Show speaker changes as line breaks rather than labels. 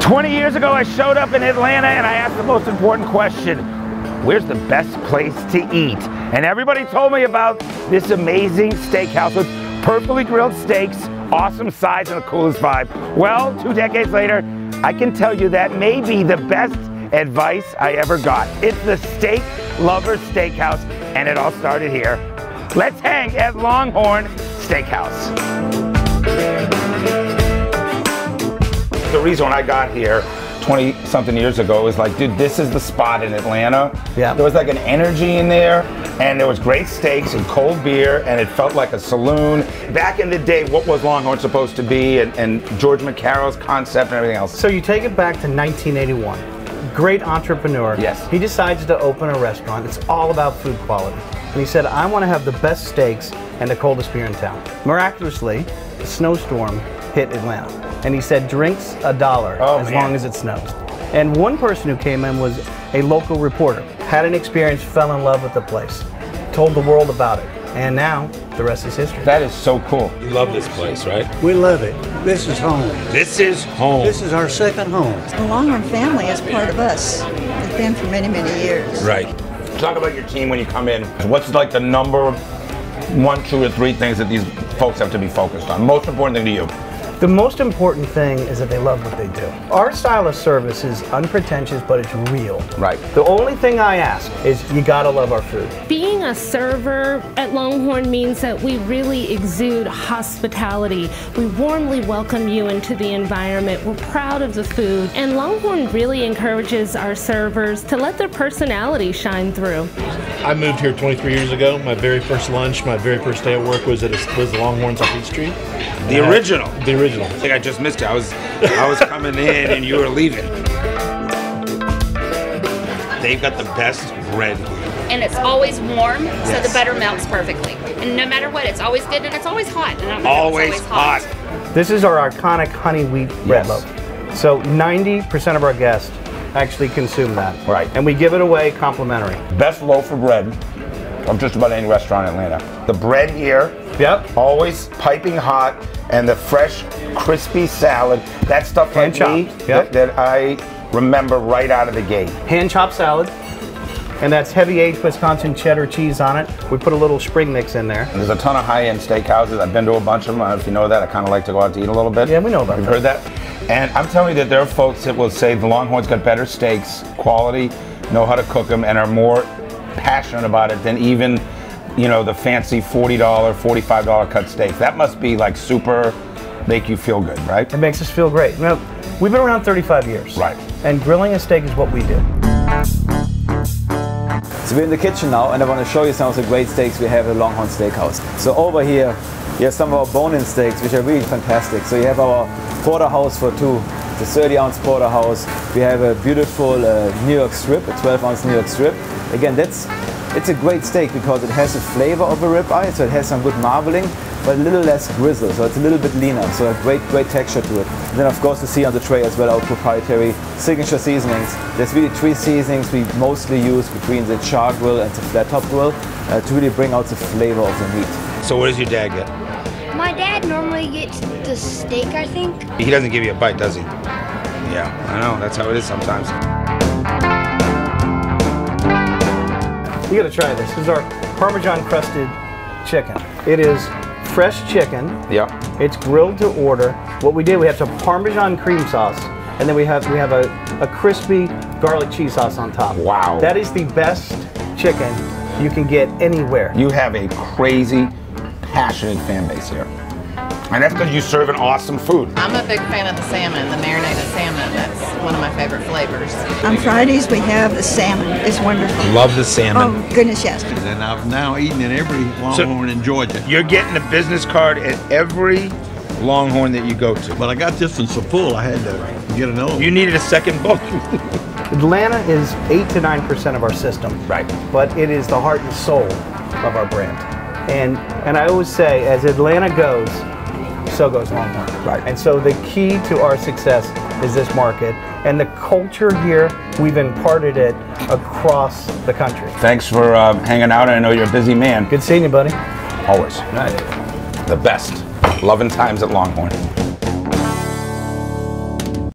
20 years ago, I showed up in Atlanta and I asked the most important question: where's the best place to eat? And everybody told me about this amazing steakhouse with perfectly grilled steaks, awesome sides, and the coolest vibe. Well, 2 decades later, I can tell you that may be the best advice I ever got. It's the Steak Lovers Steakhouse, and it all started here. Let's hang at Longhorn Steakhouse. The reason when I got here 20-something years ago was like, dude, this is the spot in Atlanta. Yeah. There was like an energy in there, and there was great steaks and cold beer, and it felt like a saloon. Back in the day, what was Longhorn supposed to be, and George McCarroll's concept and everything else.
So you take it back to 1981. Great entrepreneur. Yes. He decides to open a restaurant. It's all about food quality. And he said, I want to have the best steaks and the coldest beer in town. Miraculously, a snowstorm hit Atlanta. And he said, drinks $1 as long as it snows. And one person who came in was a local reporter, had an experience, fell in love with the place, told the world about it. And now, the rest is history.
That is so cool.
You love this place, right?
We love it. This is home.
This is home.
This is our second home.
The Longhorn family is part of us. It's been for many, many years.
Right.
Talk about your team when you come in. What's like the number 1, 2, or 3 things that these folks have to be focused on? Most important thing to you?
The most important thing is that they love what they do. Our style of service is unpretentious, but it's real.
Right.
The only thing I ask is you gotta love our food.
Being a server at Longhorn means that we really exude hospitality. We warmly welcome you into the environment. We're proud of the food. And Longhorn really encourages our servers to let their personality shine through.
I moved here 23 years ago. My very first lunch, my very first day at work was at Longhorn's on Peachtree.
The original.
The original.
I think I just missed you. I was coming in and you were leaving. They've got the best bread here.
And it's always warm, so the butter melts perfectly. And no matter what, it's always good and it's always hot. And
always hot.
This is our iconic honey wheat bread loaf. So 90% of our guests actually consume that.
Right.
And we give it away complimentary.
Best loaf of bread of just about any restaurant in Atlanta. The bread here, always piping hot, and the fresh, crispy salad. That stuff like me, that I remember right out of the gate.
Hand-chopped salad, and that's heavy-aged Wisconsin cheddar cheese on it. We put a little spring mix in there.
And there's a ton of high-end steakhouses. I've been to a bunch of them. I don't know if you know that. I kind of like to go out to eat a little bit.
Yeah, we know about that.
You've heard that? And I'm telling you that there are folks that will say the Longhorn's got better steaks, quality, know how to cook them, and are more passionate about it than even, you know, the fancy $40, $45 cut steaks. That must be like super, make you feel good, right?
It makes us feel great. Now, we've been around 35 years.
Right.
And grilling a steak is what we do.
So we're in the kitchen now, and I want to show you some of the great steaks we have at Longhorn Steakhouse. So over here, you have some of our bone-in steaks, which are really fantastic. So you have our porterhouse for 2, the 30-ounce porterhouse. We have a beautiful New York strip, a 12-ounce New York strip. Again, it's a great steak because it has the flavor of a ribeye, so it has some good marbling, but a little less grizzle, so it's a little bit leaner, so a great texture to it. And then of course you see on the tray as well our proprietary signature seasonings. There's really 3 seasonings we mostly use between the char grill and the flat top grill to really bring out the flavor of the meat.
So what does your dad get?
My dad normally gets the steak, I think.
He doesn't give you a bite, does he? Yeah, I know. That's how it is sometimes.
You gotta try this. This is our Parmesan crusted chicken. It is fresh chicken.
Yeah.
It's grilled to order. What we did, we have some Parmesan cream sauce, and then we have a crispy garlic cheese sauce on top.
Wow.
That is the best chicken you can get anywhere.
You have a crazy, passionate fan base here. And that's because you serve an awesome food.
I'm a big fan of the salmon, the marinated salmon. That's one of my favorite flavors.
On Fridays we have the salmon. It's wonderful.
Love the salmon.
Oh goodness, yes.
And I've now eaten at every Longhorn in Georgia.
You're getting a business card at every Longhorn that you go to.
But I got this one so full I had to get another one.
You needed a second book.
Atlanta is 8 to 9% of our system.
Right.
But it is the heart and soul of our brand. And I always say, as Atlanta goes, so goes Longhorn.
Right.
And so the key to our success is this market. And the culture here, we've imparted it across the country.
Thanks for hanging out. I know you're a busy man.
Good seeing you, buddy.
Always. Right. The best. Loving times at Longhorn.